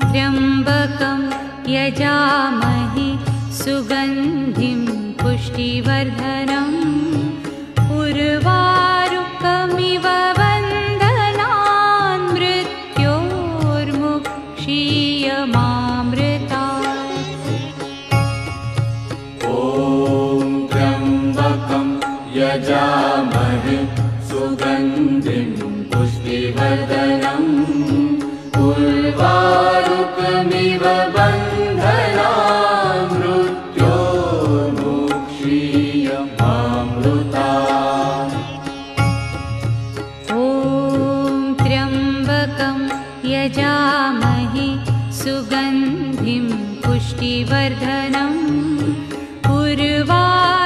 त्र्यम्बकं यजामहे सुगन्धिं पुष्टिवर्धनम् उर्वारुकमिव बन्धनान् मृत्योर्मुक्षीयमामृतात्। ॐ त्र्यम्बकं यजामहे सुगन्धिं पुष्टिवर्धनम् उर्वारुकमिव बन्धनान् मृत्योर्मुक्षीयमामृतात्। ॐ त्र्यम्बकं यजामहे सुगन्धिं पुष्टिवर्धनम् उर्वारुकमिव